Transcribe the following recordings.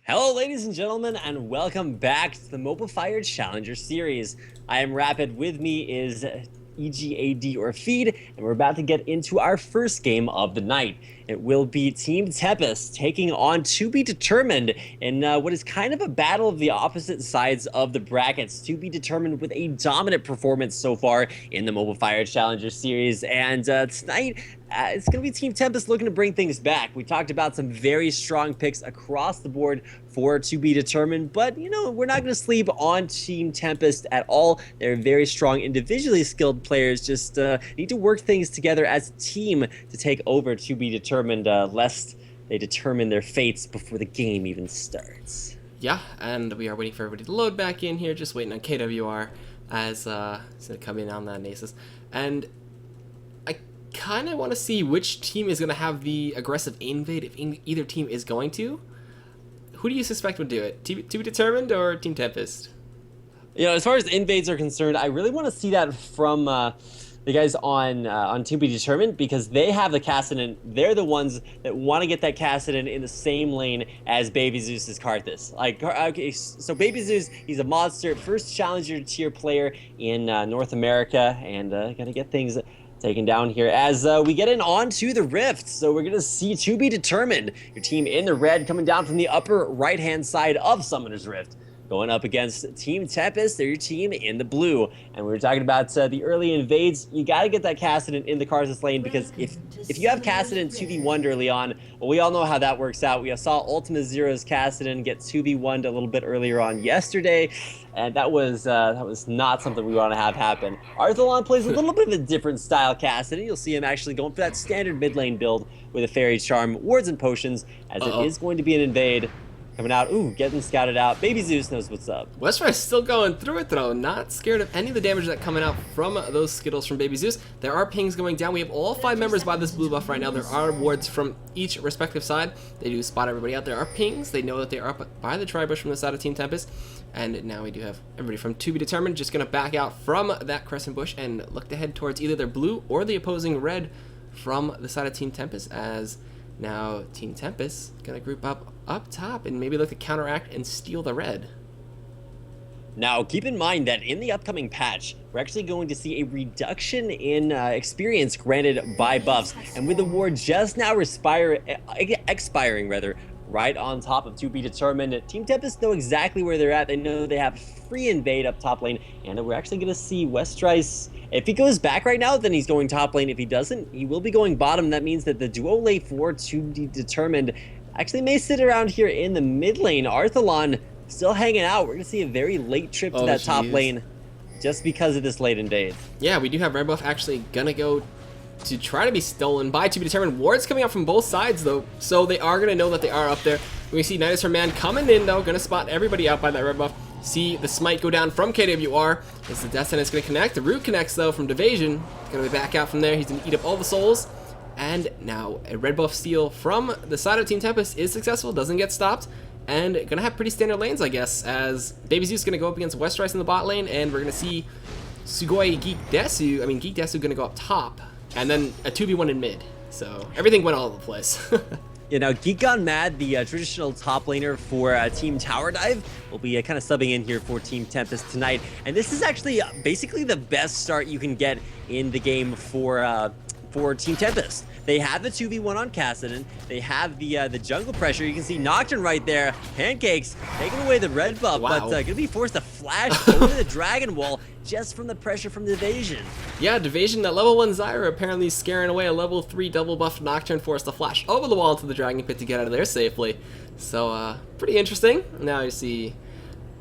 Hello, ladies and gentlemen, and welcome back to the Mobafire Challenger Series. I am Rapid. With me is EGAD or Feed, and we're about to get into our first game of the night. It will be Team Tempest taking on To Be Determined in what is kind of a battle of the opposite sides of the brackets. To Be Determined with a dominant performance so far in the Mobafire Challenger Series, and tonight it's going to be Team Tempest looking to bring things back. We talked about some very strong picks across the board for To Be Determined, but we're not going to sleep on Team Tempest at all. They're very strong, individually skilled players, just need to work things together as a team to take over To Be Determined, lest they determine their fates before the game even starts. Yeah, and we are waiting for everybody to load back in here, just waiting on KWR as it's going to come in on that Nasus. And I kind of want to see which team is going to have the aggressive invade, if either team is going to. Who do you suspect would do it? To Be Determined or Team Tempest? As far as invades are concerned, I really want to see that from the guys on To Be Determined, because they have the Kassadin. They're the ones that want to get that Kassadin in the same lane as Baby Zeus's Karthus. Okay, so Baby Zeus, he's a monster, first challenger tier player in North America, and gotta get things taken down here as we get in onto the Rift. So we're going to see To Be Determined, your team in the red, coming down from the upper right-hand side of Summoner's Rift, going up against Team Tempest. They're your team in the blue. And we were talking about the early invades. You got to get that Kassadin in the Karthus lane, because if you have Kassadin 2v1'd early on, well, we all know how that works out. We saw Ultima Zero's Kassadin get 2v1'd a little bit earlier on yesterday, and that was not something we want to have happen. Arthalon plays a little bit of a different style Kassadin. You'll see him actually going for that standard mid lane build with a Fairy Charm, Wards, and Potions, as it is going to be an invade. Coming out, getting scouted out. Baby Zeus knows what's up. Westrise still going through it though, not scared of any of the damage that's coming out from those Skittles from Baby Zeus. There are pings going down. We have all 5 members by this blue buff right now. There are wards from each respective side. They do spot everybody out. There are pings. They know that they are up by the Tribush from the side of Team Tempest. And now we do have everybody from To Be Determined just going to back out from that Crescent Bush and look to head towards either their blue or the opposing red from the side of Team Tempest, as now Team Tempest going to group up top and maybe look to counteract and steal the red. Now, keep in mind that in the upcoming patch, we're actually going to see a reduction in experience granted by buffs. And with the war just now expiring, right on top of To Be Determined, Team Tempest know exactly where they're at. They know they have free invade up top lane, and we're actually going to see Westrise. If he goes back right now, then he's going top lane. If he doesn't, he will be going bottom. That means that the duo lane for To Be Determined actually may sit around here in the mid lane. Arthalon still hanging out. We're going to see a very late trip to that top lane just because of this late invade. Yeah, we do have red buff actually going to go to try to be stolen by To Be Determined. Wards coming out from both sides though, so they are going to know that they are up there. We see Nidus her man coming in though, going to spot everybody out by that red buff. See the smite go down from KWR as the Death Sentence is going to connect. The root connects though from Divasion. Going to be back out from there. He's going to eat up all the souls. And now a red buff steal from the side of Team Tempest is successful, doesn't get stopped, and going to have pretty standard lanes, I guess, as Baby Zeus is going to go up against Westrise in the bot lane, and we're going to see Geek Desu going to go up top, and then a 2v1 in mid. So everything went all over the place. Geek Gone Mad, the traditional top laner for Team Tower Dive, will be kind of subbing in here for Team Tempest tonight. And this is actually basically the best start you can get in the game for Team Tempest. They have the 2v1 on Kassadin. They have the jungle pressure. You can see Nocturne right there. Pancakes taking away the red buff, but going to be forced to flash over the Dragon Wall just from the pressure from the Divasion. Yeah, Divasion, that level 1 Zyra apparently scaring away a level 3 double buff Nocturne, forced to flash over the wall into the Dragon Pit to get out of there safely. So, pretty interesting. Now you see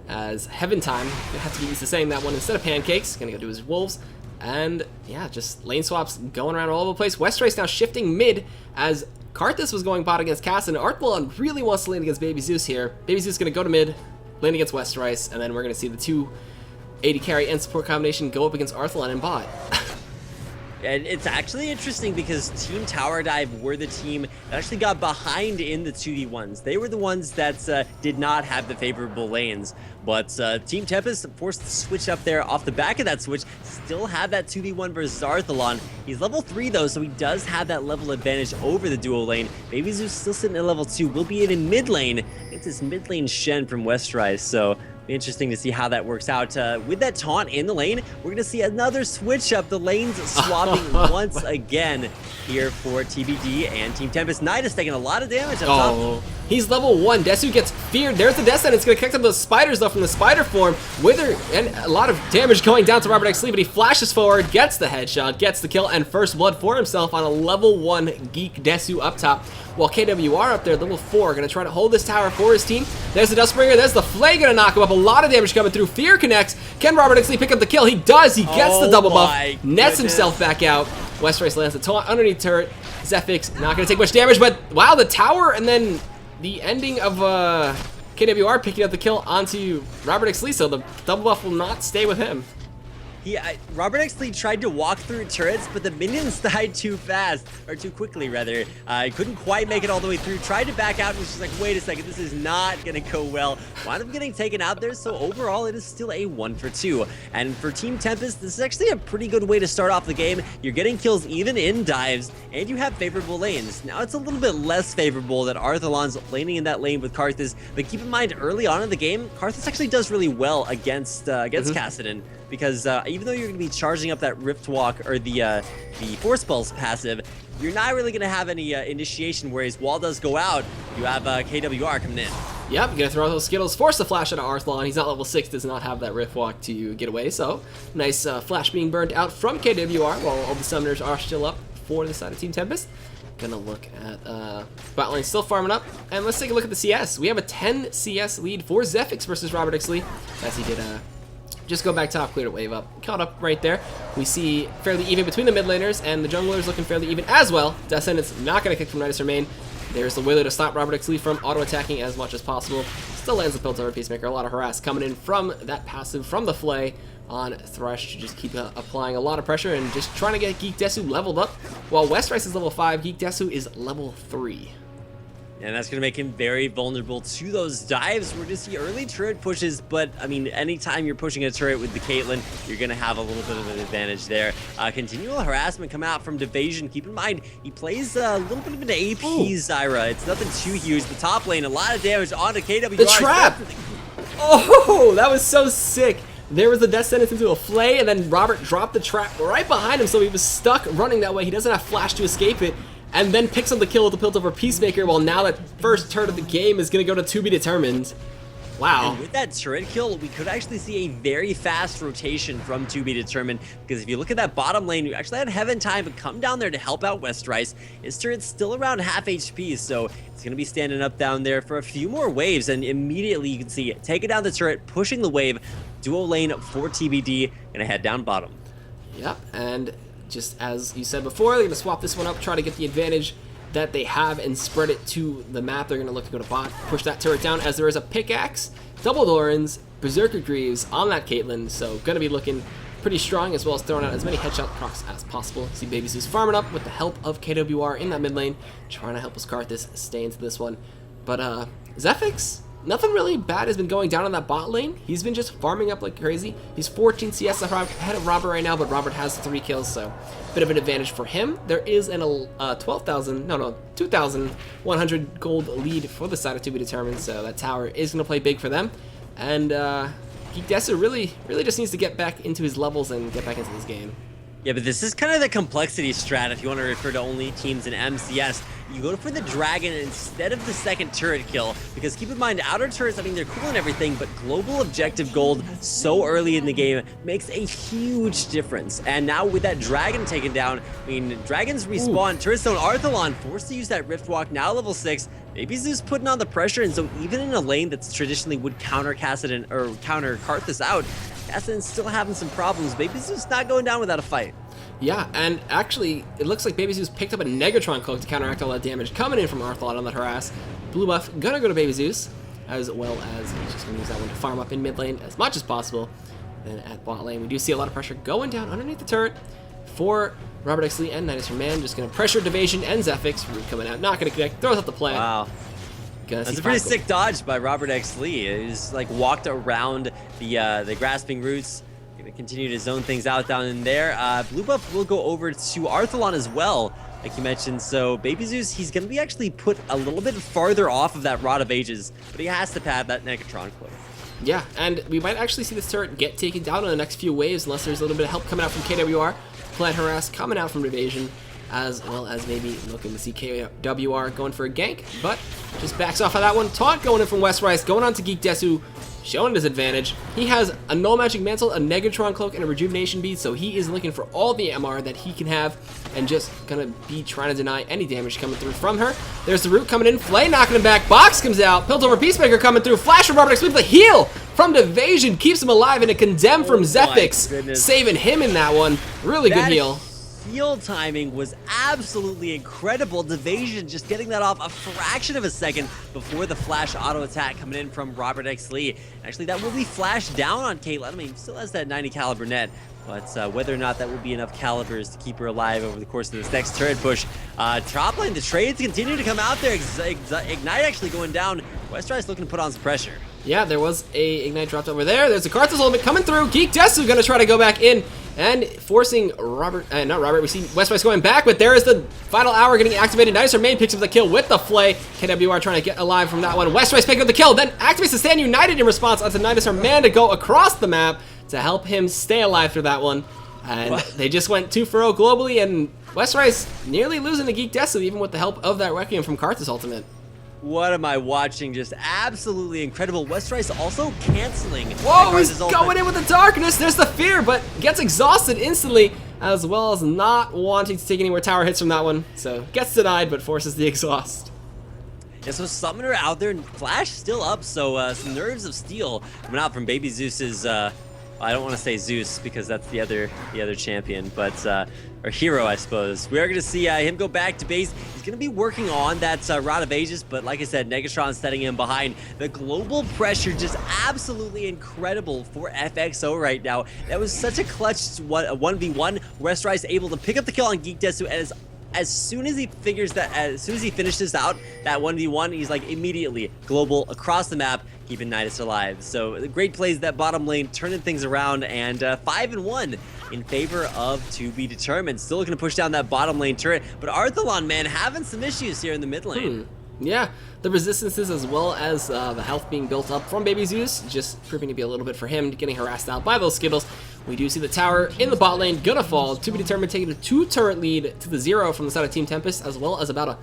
as Heaven Time, you have to get used to saying that one instead of Pancakes. Gonna go do his Wolves. And yeah, just lane swaps going around all over the place. Westrise now shifting mid as Karthus was going bot against Cass, and Arthalon really wants to lane against Baby Zeus here. Baby Zeus is going to go to mid, lane against Westrise, and then we're going to see the 2 AD carry and support combination go up against Arthalon and bot. And it's actually interesting because Team Tower Dive were the team that actually got behind in the 2v1s. They were the ones that did not have the favorable lanes. But Team Tempest forced to switch up there off the back of that switch, still have that 2v1 versus Arthalon. He's level 3 though, so he does have that level advantage over the duo lane. Baby Zeus still sitting at level 2, will be in mid lane. It's this mid lane Shen from Westrise, so be interesting to see how that works out. With that taunt in the lane, we're going to see another switch up. The lanes swapping once again here for TBD and Team Tempest. Nidus taking a lot of damage up top. He's level 1. Desu gets feared. There's the death sentence. It's going to connect up those spiders, though, from the spider form. Wither, and a lot of damage going down to Robert X. Lee, but he flashes forward, gets the headshot, gets the kill, and first blood for himself on a level 1 Geek Desu up top. While KWR up there, level 4, going to try to hold this tower for his team. There's the Dustbringer. There's the Flay going to knock him up. A lot of damage coming through. Fear connects. Can Robert X. Lee pick up the kill? He does. He gets the double buff. Nets himself back out. Westrise lands the taunt underneath turret. Zephix not going to take much damage, but wow, the tower and then the ending of KWR picking up the kill onto Robert X. Lee, so the double buff will not stay with him. Robert X. Lee tried to walk through turrets, but the minions died too fast, or too quickly rather. Couldn't quite make it all the way through. Tried to back out and was just like, wait a second, this is not gonna go well. Wound up getting taken out there, so overall it is still a 1 for 2. And for Team Tempest, this is actually a pretty good way to start off the game. You're getting kills even in dives, and you have favorable lanes. Now it's a little bit less favorable that Arthalon's laning in that lane with Karthus, but keep in mind early on in the game, Karthus actually does really well against Kassadin. Because even though you're going to be charging up that Rift Walk or the Force Spells passive, you're not really going to have any initiation, whereas wall does go out, you have KWR coming in. Yep, gonna throw those Skittles, force the flash out of Arthalon. He's not level 6, does not have that Rift Walk to get away, so nice flash being burnt out from KWR while all the summoners are still up for the side of Team Tempest. Gonna look at bot lane still farming up, and let's take a look at the CS. We have a 10 CS lead for Zephix versus Robert X. Lee, as he did just go back top, clear to wave up. Caught up right there. We see fairly even between the mid laners, and the junglers looking fairly even as well. Descendant's not going to kick from Nidus or main. There's the Wither to stop Robert X. Lee from auto-attacking as much as possible. Still lands the Pilt over Peacemaker. A lot of harass coming in from that passive from the Flay on Thresh to just keep applying a lot of pressure and just trying to get Geek Desu leveled up. While Westrise is level 5, Geek Desu is level 3. And that's going to make him very vulnerable to those dives. We're going to see early turret pushes, but, I mean, anytime you're pushing a turret with the Caitlyn, you're going to have a little bit of an advantage there. Continual harassment come out from Divasion. Keep in mind, he plays a little bit of an AP Zyra. It's nothing too huge. The top lane, a lot of damage onto KWR. The trap! Oh, that was so sick. There was the death sentence into a Flay, and then Robert dropped the trap right behind him, so he was stuck running that way. He doesn't have flash to escape it. And then picks up the kill with the Pilt over Peacemaker, while now that first turret of the game is going to go to be determined. Wow. And with that turret kill, we could actually see a very fast rotation from to be determined, because if you look at that bottom lane, you actually had Heaven Time to come down there to help out Westrise. His turret's still around half HP, so it's going to be standing up down there for a few more waves, and immediately you can see it taking down the turret, pushing the wave, duo lane for TBD, and a head down bottom. Yep, and just as you said before, they're going to swap this one up, try to get the advantage that they have and spread it to the map. They're going to look to go to bot, push that turret down as there is a pickaxe, double Dorans, Berserker Greaves on that Caitlyn, so going to be looking pretty strong, as well as throwing out as many headshot procs as possible. See Baby Zeus farming up with the help of KWR in that mid lane, trying to help us Karthus stay into this one. But Zephix, nothing really bad has been going down on that bot lane. He's been just farming up like crazy. He's 14 CS ahead of Robert right now, but Robert has 3 kills, so bit of an advantage for him. There is an 2,100 gold lead for the side of to be determined, so that tower is going to play big for them. And Geek Desu really just needs to get back into his levels and get back into this game. Yeah, but this is kind of the complexity strat if you want to refer to only teams in MCS. You go for the dragon instead of the second turret kill, because keep in mind, outer turrets, I mean, they're cool and everything, but global objective gold so early in the game makes a huge difference. And now with that dragon taken down, I mean, dragons respawn. Turret Stone Arthalon forced to use that Rift Walk, now level 6. Baby Zeus putting on the pressure, and so even in a lane that's traditionally would counter Kassadin or counter Karthus out, Kassadin's still having some problems. Baby Zeus not going down without a fight. Yeah, and actually, it looks like Baby Zeus picked up a Negatron cloak to counteract all that damage coming in from Arthalon on that harass. Blue buff gonna go to Baby Zeus, as well as he's just gonna use that one to farm up in mid lane as much as possible. Then at bot lane, we do see a lot of pressure going down underneath the turret. for Robert X. Lee and Nidus Man. Just going to pressure Division and Zephyx. Root coming out, not going to connect. Throws out the plant. Wow. That's a pretty sick dodge by Robert X. Lee. He's like walked around the grasping roots. Gonna continue to zone things out down in there. Blue buff will go over to Arthalon as well, like you mentioned. So Baby Zeus, he's gonna be actually put a little bit farther off of that Rod of Ages, but he has to pad that Negatron cloak. Yeah, and we might actually see this turret get taken down in the next few waves unless there's a little bit of help coming out from KWR. Plant Harass coming out from Evasion, as well as maybe looking to see KWR going for a gank, but just backs off of that one. Taunt going in from West Rice, going on to Geek Desu, showing his advantage. He has a Null Magic Mantle, a Negatron Cloak, and a Rejuvenation Bead, so he is looking for all the MR that he can have and just gonna be trying to deny any damage coming through from her. There's the Root coming in, Flay knocking him back, Box comes out, Piltover Peacemaker coming through, Flash from Robert X. Lee, the heal from Evasion keeps him alive, and a Condemn from Zephyx, saving him in that one. Really good heal. Heal timing was absolutely incredible. Evasion just getting that off a fraction of a second before the flash auto attack coming in from Robert X. Lee. Actually, that will be flashed down on Caitlyn. I mean, still has that 90 caliber net, but whether or not that will be enough calibers to keep her alive over the course of this next turret push. Top lane, the trades continue to come out there. Ignite actually going down. Westrice looking to put on some pressure. Yeah, there was a Ignite dropped over there. There's a Karthus ultimate coming through. Geek Desu gonna try to go back in and forcing not Robert, we see West going back, but there is the final hour getting activated. Nidus Main picks up the kill with the Flay. KWR trying to get alive from that one. West picking up the kill, then activates the Stand United in response onto Nidus Man to go across the map to help him stay alive through that one. And they just went 2-0 globally, and West nearly losing to Geek Desu even with the help of that Requiem from Karthus ultimate. What am I watching? Just absolutely incredible. Westrice also canceling. Whoa, he's going in with the darkness. There's the fear, but gets exhausted instantly, as well as not wanting to take any more tower hits from that one. So gets denied, but forces the exhaust. Yeah, so Summoner out there, and Flash still up, so some Nerves of Steel coming out from Baby Zeus's, I don't want to say Zeus because that's the other champion, but or hero, I suppose. We are going to see him go back to base. He's going to be working on that Rod of Ages, but like I said, Negatron setting him behind. The global pressure just absolutely incredible for FXO right now. That was such a clutch 1v1. Westrice able to pick up the kill on Geek Desu, and as soon as he finishes out that 1v1, he's like immediately global across the map, keeping Nidus alive. So great plays that bottom lane, turning things around, and 5-1 in favor of To Be Determined. Still looking to push down that bottom lane turret, but Arthalon, man, having some issues here in the mid lane. Yeah, the resistances as well as the health being built up from Baby Zeus just proving to be a little bit for him, getting harassed out by those Skittles. We do see the tower in the bot lane gonna fall. To Be Determined taking a 2-turret lead to the 0 from the side of Team Tempest, as well as about a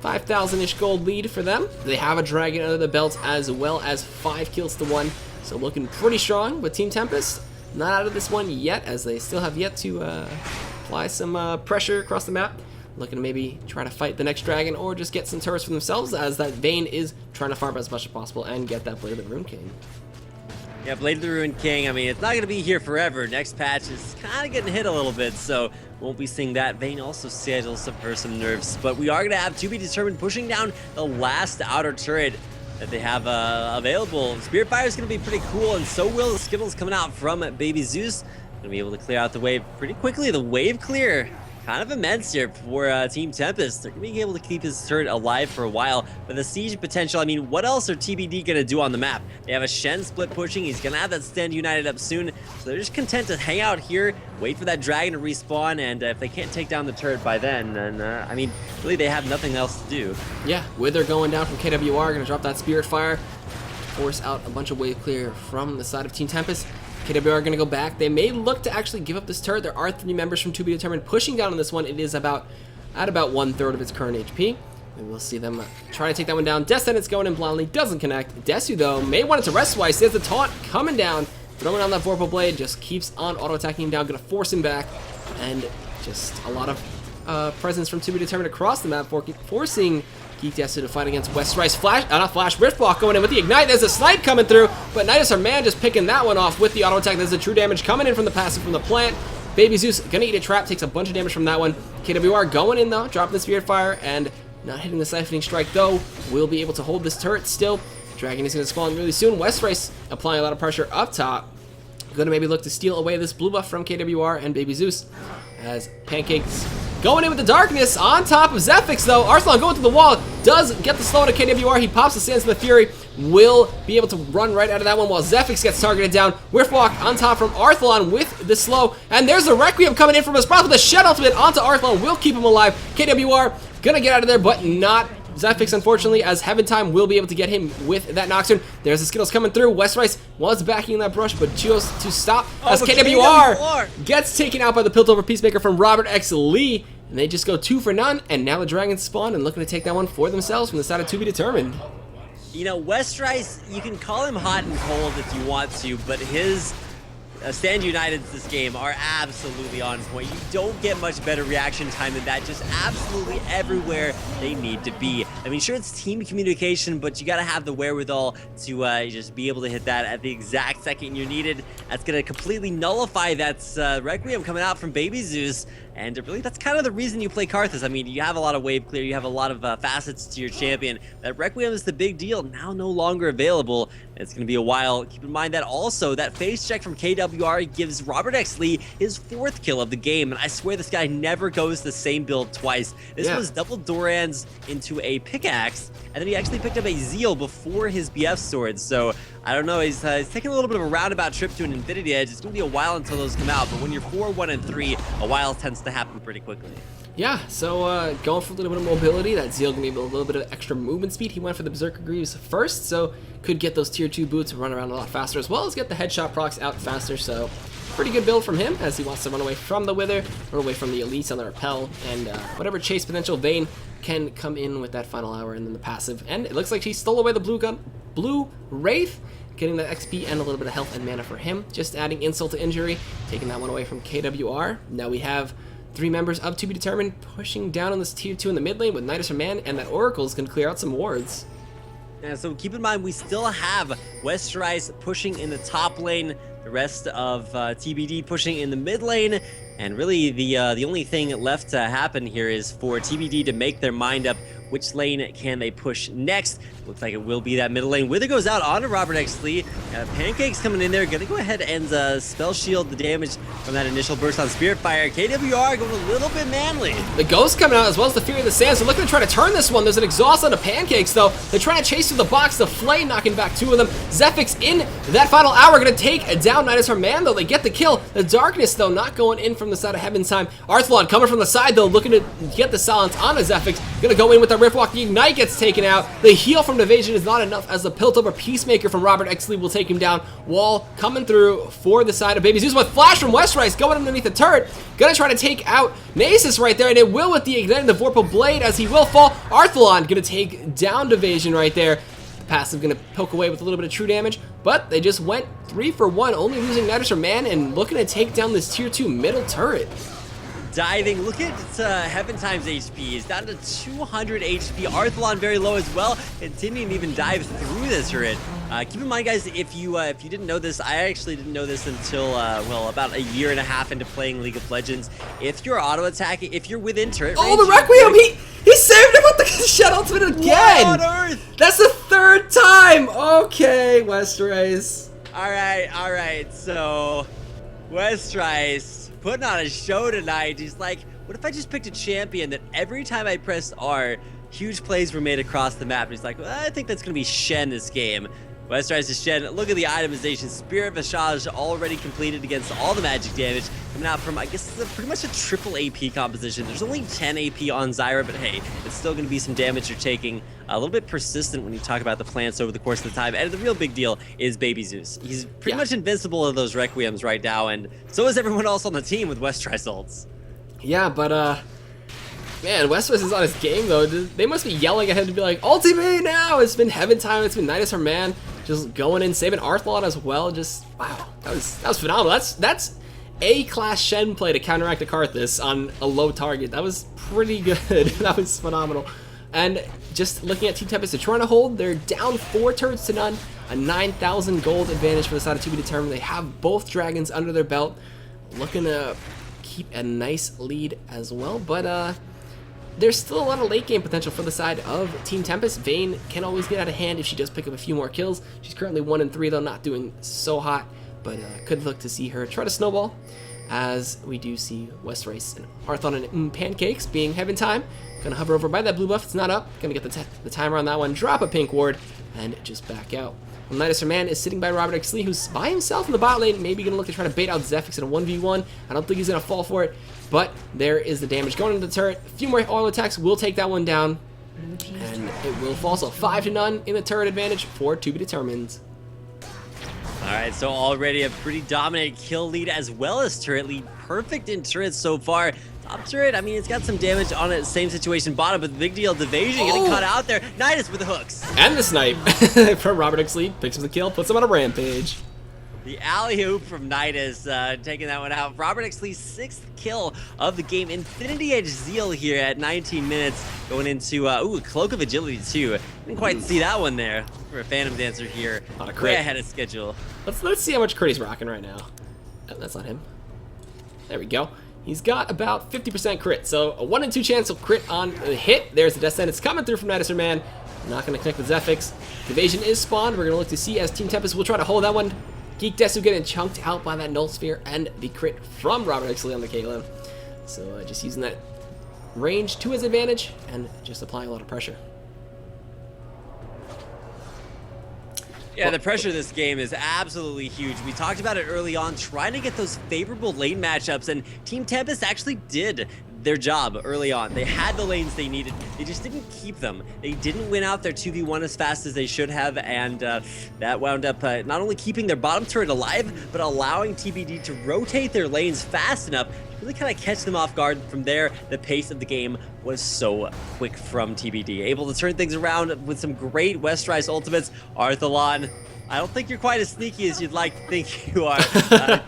5,000-ish gold lead for them. They have a dragon under the belt as well as 5 kills to 1, so looking pretty strong. But Team Tempest not out of this one yet, as they still have yet to apply some pressure across the map. Looking to maybe try to fight the next dragon or just get some turrets for themselves, as that Vayne is trying to farm as much as possible and get that Blade of the Rune King. Yeah, Blade of the Ruined King, I mean, it's not going to be here forever. Next patch is kind of getting hit a little bit, so won't be seeing that. Vayne also schedules for some nerfs, but we are going to have To Be Determined pushing down the last outer turret that they have available. Spiritfire is going to be pretty cool, and so will the Skittles coming out from Baby Zeus. Going to be able to clear out the wave pretty quickly. The wave clear kind of immense here for Team Tempest. They're going to be able to keep his turret alive for a while, but the siege potential, I mean, what else are TBD going to do on the map? They have a Shen split pushing. He's going to have that Stand United up soon, so they're just content to hang out here, wait for that dragon to respawn, and if they can't take down the turret by then I mean, really they have nothing else to do. Yeah, Wither going down from KWR, going to drop that Spirit Fire, force out a bunch of wave clear from the side of Team Tempest. KWR are going to go back. They may look to actually give up this turret. There are 3 members from To Be Determined pushing down on this one. It is at about 1/3 of its current HP. And we'll see them try to take that one down. Descendant's going in blindly, doesn't connect. Desu, though, may want it to rest twice. There's the taunt coming down, throwing on that Vorpal Blade, just keeps on auto-attacking him down, going to force him back. And just a lot of presence from To Be Determined across the map, forcing Geek Desu to fight against West Rice. Rift Block going in with the Ignite. There's a snipe coming through, but Nidus Man just picking that one off with the auto attack. There's the true damage coming in from the passive from the plant. Baby Zeus gonna eat a trap, takes a bunch of damage from that one. KWR going in though, dropping the Spirit Fire and not hitting the Siphoning Strike though. Will be able to hold this turret still. Dragon is gonna spawn really soon. West Rice applying a lot of pressure up top. Going to maybe look to steal away this blue buff from KWR and Baby Zeus, as Pancakes going in with the darkness on top of Zephix, though. Arthlon going to the wall, does get the slow to KWR. He pops the Sands of the Fury, will be able to run right out of that one while Zephix gets targeted down. Whiffwalk on top from Arthlon with the slow, and there's a Requiem coming in from his spot with a Shed Ultimate onto Arthlon, will keep him alive. KWR gonna get out of there, but not Zephix, unfortunately, as Heaven Time will be able to get him with that Nocturne. There's the Skittles coming through. Westrice was backing that brush, but chose to stop as KWR gets taken out by the Piltover Peacemaker from Robert X. Lee. And they just go 2 for none, and now the Dragons spawn and looking to take that one for themselves from the side of To Be Determined. You know, Westrice, you can call him hot and cold if you want to, but his Stand United this game are absolutely on point. You don't get much better reaction time than that, just absolutely everywhere they need to be. I mean, sure, it's team communication, but you gotta have the wherewithal to just be able to hit that at the exact second you're needed. That's gonna completely nullify that Requiem coming out from Baby Zeus. And really, that's kind of the reason you play Karthus. I mean, you have a lot of wave clear, you have a lot of facets to your champion. That Requiem is the big deal, now no longer available. It's going to be a while. Keep in mind that also, that phase check from KWR gives Robert X. Lee his 4th kill of the game. And I swear this guy never goes the same build twice. This was double Dorans into a pickaxe, and then he actually picked up a Zeal before his BF sword. So, I don't know, he's taking a little bit of a roundabout trip to an Infinity Edge. It's going to be a while until those come out, but when you're 4, 1, and 3, a while tends to happen pretty quickly. Yeah, so going for a little bit of mobility, that Zeal gonna be a little bit of extra movement speed. He went for the Berserker Greaves first, so could get those tier 2 boots and run around a lot faster, as well as get the headshot procs out faster. So pretty good build from him, as he wants to run away from the Wither, run away from the Elites on the Repel, and whatever chase potential Vayne can come in with that final hour, and then the passive. And it looks like he stole away the blue Wraith, getting that XP and a little bit of health and mana for him, just adding insult to injury, taking that one away from KWR. Now we have 3 members of To Be Determined pushing down on this tier 2 in the mid lane with Nidus Man, and that Oracle is going to clear out some wards. Yeah, so keep in mind, we still have Westrice pushing in the top lane, the rest of TBD pushing in the mid lane, and really the only thing left to happen here is for TBD to make their mind up which lane can they push next. Looks like it will be that middle lane. Wither goes out onto Robert X. Lee. Pancakes coming in there, gonna go ahead and spell shield the damage from that initial burst on Spirit Fire. KWR going a little bit manly. The Ghost coming out as well as the Fury of the Sands. They're looking to try to turn this one. There's an exhaust on the Pancakes though. They're trying to chase through the box. The Flame knocking back 2 of them. Zephix in that final hour gonna take down Nidus Man though. They get the kill. The Darkness though not going in from the side of Heaven Time. Arthlon coming from the side though, looking to get the silence on the Zephix. Gonna go in with the Riftwalk. The Ignite gets taken out. The heal from Evasion is not enough, as the Piltover Peacemaker from Robert X. Lee will take him down. Wall coming through for the side of Baby Zeus with Flash from Westrice going underneath the turret. Gonna try to take out Nasus right there, and it will with the Ignite and the Vorpal Blade, as he will fall. Arthlon gonna take down Evasion right there. Passive gonna poke away with a little bit of true damage, but they just went 3 for 1, only losing Nidus Man and looking to take down this tier 2 middle turret. Diving, look at Heaven Time's HP. He's down to 200 HP. Arthlon very low as well. Continuing to even dive through this turret. Keep in mind, guys, if you didn't know this, I actually didn't know this until, well, about a year and a half into playing League of Legends. If you're auto-attacking, if you're within turret range... Oh, the Requiem! He saved him with the Shed Ultimate again! What on earth? That's the 3rd time! Okay, Westrice. Alright, so... Westrice putting on a show tonight. He's like, what if I just picked a champion that every time I pressed R, huge plays were made across the map? And he's like, well, I think that's going to be Shen this game. Westrice is Shen. Look at the itemization. Spirit Visage already completed against all the magic damage. Coming out from, I guess, pretty much a triple AP composition. There's only 10 AP on Zyra, but hey, it's still going to be some damage you're taking. A little bit persistent when you talk about the plants over the course of the time. And the real big deal is Baby Zeus. He's pretty much invincible of those Requiems right now, and so is everyone else on the team with Westrice ults. Yeah, but man, Westrice is on his game though. They must be yelling at him to be like, ultimate now! It's been Heaven Time, it's been Nidus Man. Just going in, saving Arthlon as well. Just, wow, that was phenomenal. That's A-class Shen play to counteract the Karthus on a low target. That was pretty good. That was phenomenal. And just looking at Team Tempest, they're trying to hold. They're down 4 turrets to none. A 9,000 gold advantage for the side of To Be Determined. They have both dragons under their belt. Looking to keep a nice lead as well. But there's still a lot of late game potential for the side of Team Tempest. Vayne can always get out of hand if she does pick up a few more kills. She's currently 1 and 3 though, not doing so hot. but could look to see her try to snowball, as we do see West Rice and Arthon and Pancakes being Heaven Time. Gonna hover over by that blue buff. It's not up. Gonna get the timer on that one. Drop a pink ward and just back out. Well, Nidus Man is sitting by Robert X. Lee, who's by himself in the bot lane. Maybe gonna look to try to bait out Zephyx in a 1v1. I don't think he's gonna fall for it, but there is the damage going into the turret. A few more auto attacks will take that one down, and it will fall. So 5-0 in the turret advantage for to be determined. All right, so already a pretty dominant kill lead as well as turret lead. Perfect in turrets so far. Top turret, I mean, it's got some damage on it. Same situation bottom, but the big deal, Division getting caught out there. Nidus with the hooks. And the snipe from Robert X. Lee. Picks up the kill, puts him on a rampage. The alley-oop from Nidus, taking that one out. Robert X. Lee's 6th kill of the game. Infinity Edge Zeal here at 19 minutes. Going into, ooh, Cloak of Agility too. Didn't quite see that one there for a Phantom Dancer here. Way ahead of schedule. Let's see how much crit he's rocking right now. Oh, that's not him. There we go. He's got about 50% crit, so a 1 in 2 chance of crit on the hit. There's the Death Sentence coming through from Nidus Man. Not going to connect with Zephyx. Evasion is spawned. We're going to look to see as Team Tempest will try to hold that one. Geek Desu getting chunked out by that Null Sphere and the crit from Robert X. Lee on the Caitlyn. So just using that range to his advantage and just applying a lot of pressure. Yeah, the pressure of this game is absolutely huge. We talked about it early on, trying to get those favorable lane matchups, and Team Tempest actually did their job early on. They had the lanes they needed. They just didn't keep them. They didn't win out their 2v1 as fast as they should have, and that wound up not only keeping their bottom turret alive, but allowing TBD to rotate their lanes fast enough to really kind of catch them off guard. From there, the pace of the game was so quick from TBD. Able to turn things around with some great West Rice ultimates. Arthalon, I don't think you're quite as sneaky as you'd like to think you are.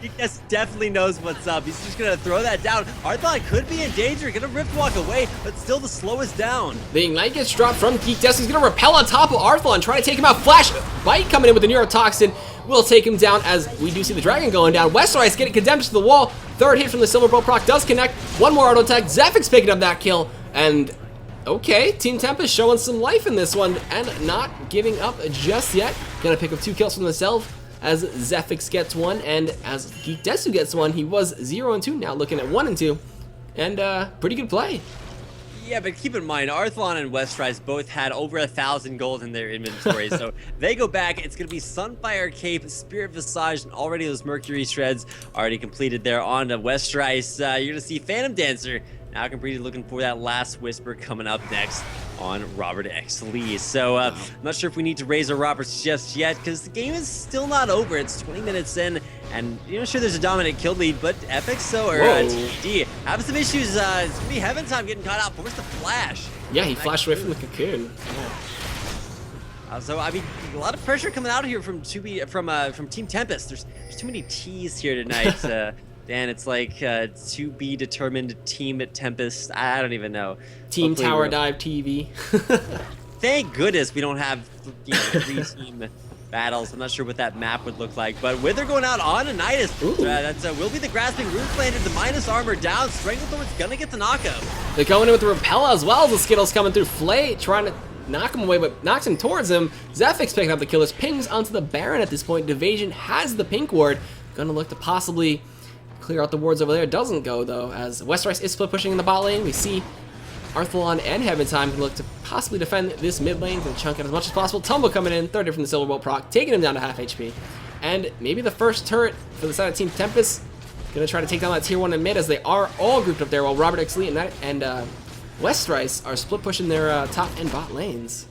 Geek definitely knows what's up. He's just gonna throw that down. Arthon could be in danger, gonna Rift Walk away, but still the slowest down. The Ignite gets dropped from Geek Desu. He's gonna repel on top of Arthalon, trying to take him out. Flash Bite coming in with the Neurotoxin will take him down, as we do see the Dragon going down. West Rice getting condemned to the wall. Third hit from the Silver Bow proc does connect. One more auto attack. Zephyx picking up that kill, and okay, Team Tempest showing some life in this one and not giving up just yet. Gonna pick up 2 kills from themselves as Zephyx gets 1, and as Geek Desu gets 1. He was 0 and 2, now looking at 1 and 2, and pretty good play. Yeah, but keep in mind, Arthalon and West Rice both had over 1,000 gold in their inventory, so they go back. It's going to be Sunfire Cape, Spirit Visage, and already those Mercury Shreds already completed there on West Rice. You're going to see Phantom Dancer now completed, looking for that last Whisper coming up next on Robert X. Lee. So I'm not sure if we need to raise our Roberts just yet, because the game is still not over. It's 20 minutes in, and you're not sure there's a dominant kill lead, but FXO or TD having some issues. It's going to be Heaven Time getting caught out. Forced to flash. Yeah, he flashed away from the cocoon. So I mean, a lot of pressure coming out here from Team Tempest. There's too many T's here tonight. Dan, it's like to be determined Team Tempest. I don't even know. Team Hopefully Tower Dive TV. Thank goodness we don't have 3-team battles. I'm not sure what that map would look like, but Wither going out on a Nidus. That's will be the Grasping Rune planted. The minus armor down. Stranglethorn's gonna get the knockup. They're going in with the Repel as well. The Skittles coming through. Flay trying to knock him away, but knocks him towards him. Zephyx picking up the killers. Pings onto the Baron at this point. Division has the pink ward. Gonna look to possibly clear out the wards over there. Doesn't go though, as West Rice is split pushing in the bot lane. We see Arthalon and Heaven Time can look to possibly defend this mid lane, to chunk it as much as possible. Tumble coming in, third hit from the Silver Bolt proc, taking him down to half HP. And maybe the first turret for the side of Team Tempest. Gonna try to take down that tier 1 in mid, as they are all grouped up there, while Robert X. Lee and West Rice are split pushing their top and bot lanes.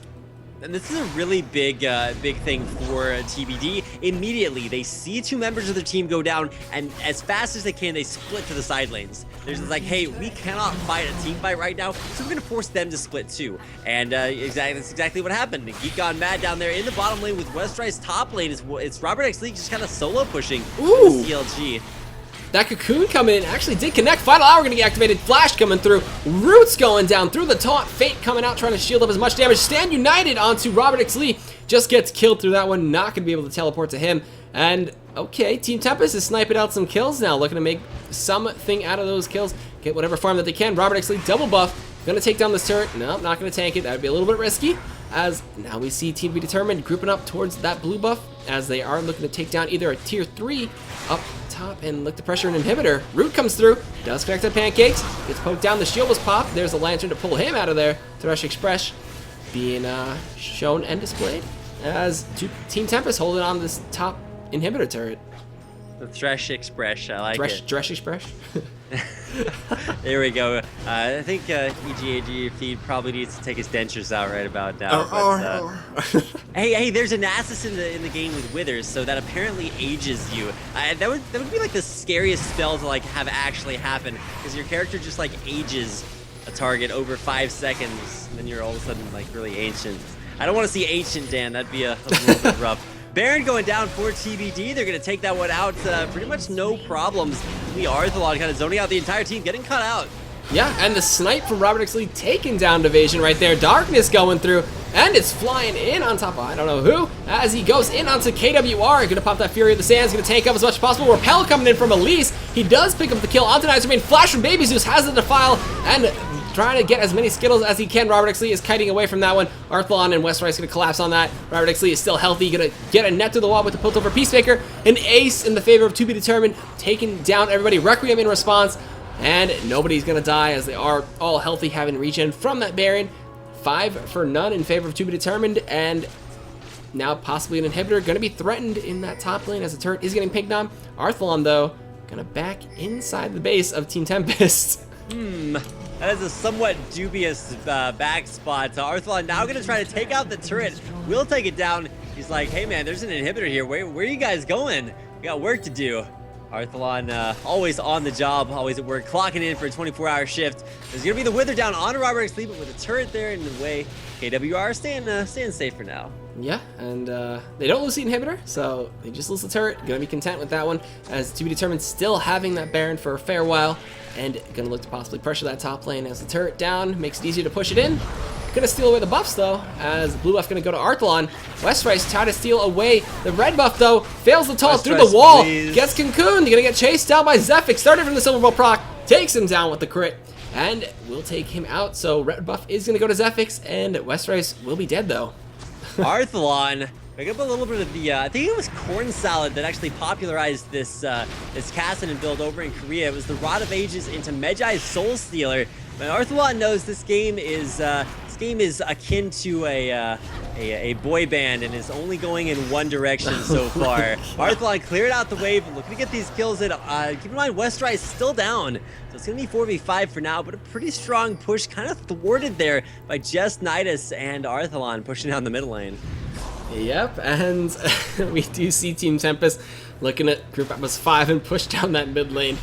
And this is a really big thing for TBD. Immediately, they see 2 members of their team go down, and as fast as they can, they split to the side lanes. They're just like, hey, we cannot fight a team fight right now, so we're going to force them to split too. And that's exactly what happened. Geek gone mad down there in the bottom lane with West Rice top lane. It's Robert X. Lee just kind of solo pushing the CLG. That cocoon coming in actually did connect. Final hour gonna get activated. Flash coming through. Roots going down through the taunt. Fate coming out trying to shield up as much damage. Stand United onto Robert X. Lee. Just gets killed through that one. Not gonna be able to teleport to him. And okay, Team Tempest is sniping out some kills now. Looking to make something out of those kills. Get whatever farm that they can. Robert X. Lee double buff. Gonna take down this turret. No, not gonna tank it. That would be a little bit risky. as now we see Team Be Determined grouping up towards that blue buff as they are looking to take down either a tier 3 up top and look to pressure an inhibitor. Root comes through, does connect to Pancakes, gets poked down, the shield was popped, there's a lantern to pull him out of there. Thresh Express being shown and displayed as Team Tempest holding on this top inhibitor turret. The Thresh Express, I like it. Thresh Express? There we go. I think EGAG feed probably needs to take his dentures out right about now. Hey, there's a Nasus in the game with Withers, so that apparently ages you. That would be like the scariest spell to like have actually happen, because your character just like ages a target over 5 seconds, and then you're all of a sudden like really ancient. I don't want to see ancient Dan. That'd be a little bit rough. Baron going down for TBD. They're going to take that one out pretty much no problems. We are Arthalon kind of zoning out the entire team, getting cut out. Yeah, and the snipe from Robert X. Lee taking down Division right there. Darkness going through, and it's flying in on top of I don't know who, as he goes in onto KWR. Gonna pop that Fury of the Sands, gonna take up as much as possible. Repel coming in from Elise. He does pick up the kill onto Nice. Flash from Baby Zeus has the Defile, and trying to get as many Skittles as he can. Robert X. Lee is kiting away from that one. Arthalon and West Rice gonna collapse on that. Robert X. Lee is still healthy, gonna get a net to the wall with the pult over Peacemaker. An ace in the favor of To Be Determined, taking down everybody. Requiem in response, and nobody's gonna die as they are all healthy, having regen from that Baron. 5 for none in favor of To Be Determined, and now possibly an inhibitor gonna be threatened in that top lane as the turret is getting pinked on. Arthalon though, gonna back inside the base of Team Tempest. That is a somewhat dubious back spot. Arthalon now going to try to take out the turret. Will take it down. He's like, hey man, there's an inhibitor here. Where are you guys going? We got work to do. Arthalon always on the job, always at work, clocking in for a 24-hour shift. There's going to be the Wither down on Robert X. Lee, but with a turret there in the way, KWR staying safe for now. Yeah, and they don't lose the inhibitor, so they just lose the turret. Gonna be content with that one, as To Be Determined still having that Baron for a fair while, and gonna look to possibly pressure that top lane as the turret down, makes it easier to push it in. Gonna steal away the buffs though, as blue buff gonna go to Arthalon. West Rice try to steal away the red buff though, fails the toss through the wall, gets cocooned, gonna get chased down by Zephyx, started from the Silver Ball proc, takes him down with the crit, and will take him out. So red buff is gonna go to Zephyx, and West Rice will be dead though. Arthalon pick up a little bit of the I think it was Corn Salad that actually popularized this this Kassadin build over in Korea. It was the Rod of Ages into Medjai's Soul Stealer. But Arthalon knows this game is akin to a boy band and is only going in one direction so far. Arthalon cleared out the wave, looking to get these kills in. Keep in mind, West Rice still down, so it's gonna be 4v5 for now, but a pretty strong push, kind of thwarted there by just Nidus and Arthalon pushing down the mid lane. Yep, and we do see Team Tempest looking at group up as 5 and push down that mid lane.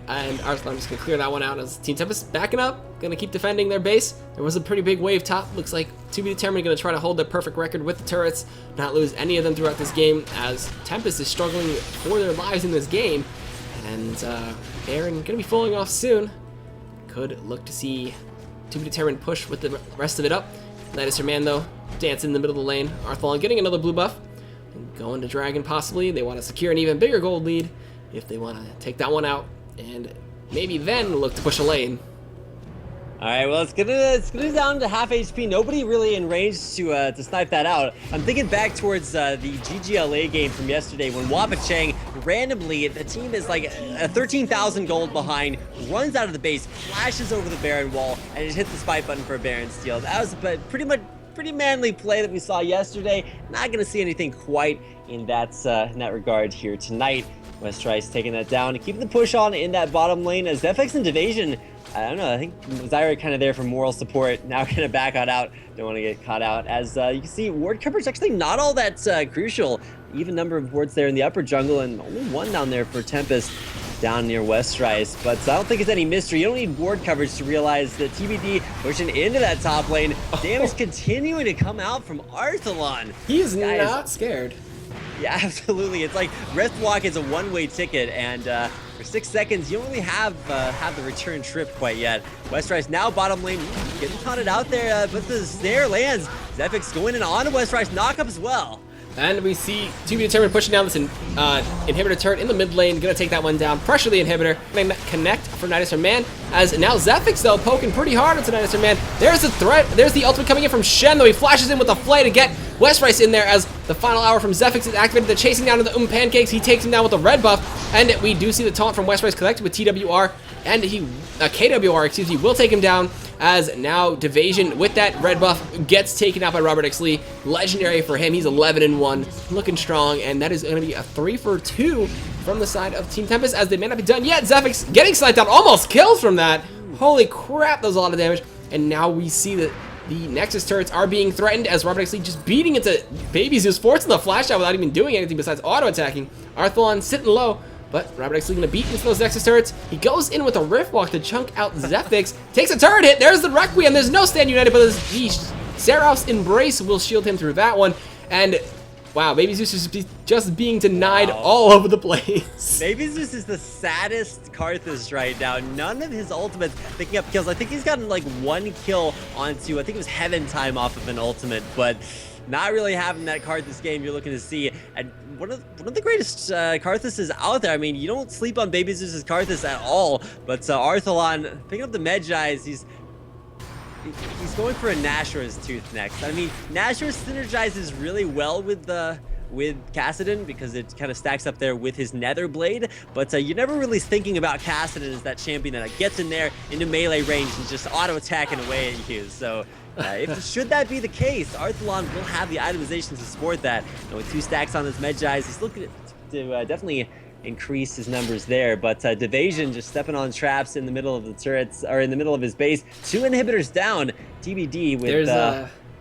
And Arthalon just gonna clear that one out as Team Tempest backing up, gonna keep defending their base. There was a pretty big wave top. Looks like To Be Determined gonna try to hold their perfect record with the turrets, not lose any of them throughout this game, as Tempest is struggling for their lives in this game. And Baron gonna be falling off soon. Could look to see To Be Determined push with the rest of it up. Nidus her man though, dancing in the middle of the lane. Arthalon getting another blue buff. And going to Dragon possibly. They want to secure an even bigger gold lead if they want to take that one out. And maybe then look to push a lane. All right, well, it's gonna down to half HP. Nobody really in range to snipe that out. I'm thinking back towards the GGLA game from yesterday when Wapachang randomly, the team is like 13,000 gold behind, runs out of the base, flashes over the Baron wall, and just hits the spike button for a Baron steal. That was pretty manly play that we saw yesterday. Not gonna see anything quite in that regard here tonight. West Rice taking that down, keeping the push on in that bottom lane as FX and Division. I don't know, I think Zyra kind of there for moral support. Now gonna back out. Don't want to get caught out. As you can see, ward coverage actually not all that crucial. Even number of wards there in the upper jungle, and only one down there for Tempest down near West Rice. But I don't think it's any mystery. You don't need ward coverage to realize that TBD pushing into that top lane. Damage continuing to come out from Arthalon. He is not scared. Yeah, absolutely. It's like Rest Walk is a one-way ticket, and for 6 seconds, you don't really have the return trip quite yet. West Rice now bottom lane, getting taunted out there, but the snare lands. Zephyx going in on West Rice, knock up as well. And we see to be determined pushing down this inhibitor turret in the mid lane. Gonna take that one down. Pressure the inhibitor. Gonna connect for Nidus Man. As now Zephyx, though, poking pretty hard into Nidus Man. There's the threat. There's the ultimate coming in from Shen, though. He flashes in with a flay to get Westrice in there as the final hour from Zephyx is activated. They're chasing down to the Pancakes. He takes him down with a red buff. And we do see the taunt from Westrice connected with TWR. And KWR, excuse me, will take him down. As now Divasion with that red buff gets taken out by Robert X. Lee. Legendary for him. He's 11-1, looking strong, and that is going to be a 3 for 2 from the side of Team Tempest, as they may not be done yet. Zephyx getting sniped down, almost kills from that. Holy crap, that was a lot of damage. And now we see that the Nexus turrets are being threatened as Robert X. Lee just beating into Baby Zeus, forcing the flash out without even doing anything besides auto-attacking. Arthalon sitting low. But Robert X. Lee gonna beat into those Nexus turrets. He goes in with a Rift Walk to chunk out Zephyx. Takes a turret hit. There's the Requiem. There's no Stand United, but the Seraph's Embrace will shield him through that one. And wow, Baby Zeus is just being denied all over the place. Baby Zeus is the saddest Karthus right now. None of his ultimates picking up kills. I think he's gotten like 1 kill onto, I think it was Heaven Time off of an ultimate, but not really having that Karthus game you're looking to see. And one of the greatest Karthuses out there. I mean, you don't sleep on Baby Zeus's Karthus at all. But Arthalon picking up the Medjais, he's going for a Nashor's Tooth next. I mean, Nashor's synergizes really well with Kassadin because it kind of stacks up there with his Nether Blade, but you're never really thinking about Kassadin as that champion that gets in there into melee range and just auto-attacking away at you. So should that be the case, Arthalon will have the itemization to support that. And with 2 stacks on his Medjais, he's looking to definitely increase his numbers there, but Divasion just stepping on traps in the middle of the turrets, or in the middle of his base. 2 inhibitors down, TBD with...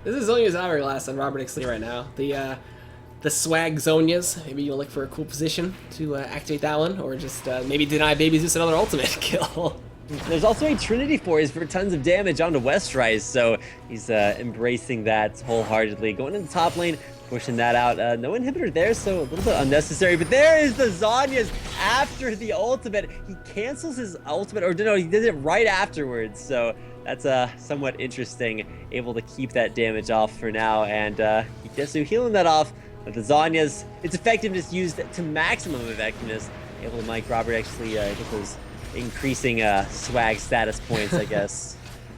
This is Zonia's Hourglass on Robert X. Lee right now. The swag Zonias. Maybe you'll look for a cool position to activate that one, or just maybe deny Baby Zeus another ultimate kill. There's also a Trinity Force for tons of damage onto Westrice, so he's embracing that wholeheartedly. Going in the top lane, pushing that out. No inhibitor there, so a little bit unnecessary, but there is the Zhonya's after the ultimate. He cancels his ultimate, or no, he did it right afterwards, so that's somewhat interesting. Able to keep that damage off for now, and Hikasu healing that off. But the Zhonya's, its effectiveness used to maximum effectiveness. Able to make Robert actually get those increasing swag status points, I guess.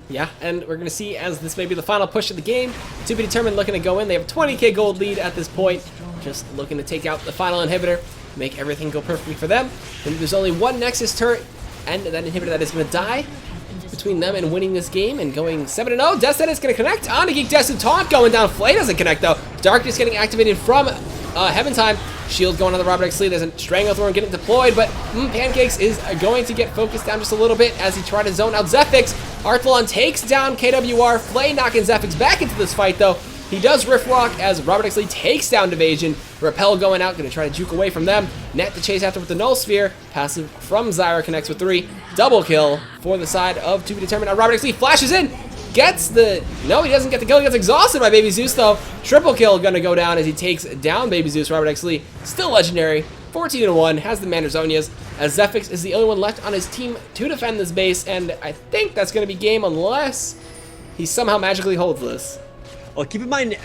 Yeah, and we're going to see as this may be the final push of the game. To be determined looking to go in. They have a 20k gold lead at this point. Just looking to take out the final inhibitor, make everything go perfectly for them. And there's only 1 Nexus turret and that inhibitor that is going to die between them and winning this game and going 7-0. Deathset is going to connect on to Geek Desu. Taunt going down. Flay doesn't connect though. Darkness getting activated from Heaven Time. Shield going on the Robert X. Lee. There's a Stranglethorn getting deployed, but Pancakes is going to get focused down just a little bit as he tried to zone out Zephyx. Arthalon takes down KWR. Flay knocking Zephyx back into this fight though. He does Rift Walk as Robert X. Lee takes down Divasion. Repel going out, going to try to juke away from them. Net to chase after with the Null Sphere. Passive from Zyra connects with 3. Double kill for the side of To Be Determined. Now Robert X. Lee flashes in. Gets the... No, he doesn't get the kill. He gets exhausted by Baby Zeus, though. Triple kill going to go down as he takes down Baby Zeus. Robert X. Lee, still legendary. 14-1, has the Manderzonias, as Zephyx is the only one left on his team to defend this base, and I think that's going to be game unless he somehow magically holds this. Well, keep in mind,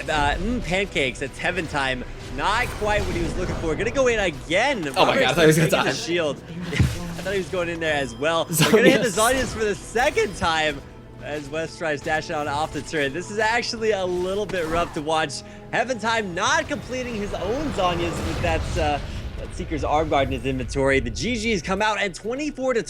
Pancakes, it's Heaven Time. Not quite what he was looking for. Gonna go in again. Oh my god, I thought he was gonna die. Shield. I thought he was going in there as well. We're gonna hit the Zhonya's for the 2nd time as West tries dashing on off the turret. This is actually a little bit rough to watch. Heaven Time not completing his own Zhonya's with that Seeker's Arm Guard in his inventory. The GG's come out and 24-20.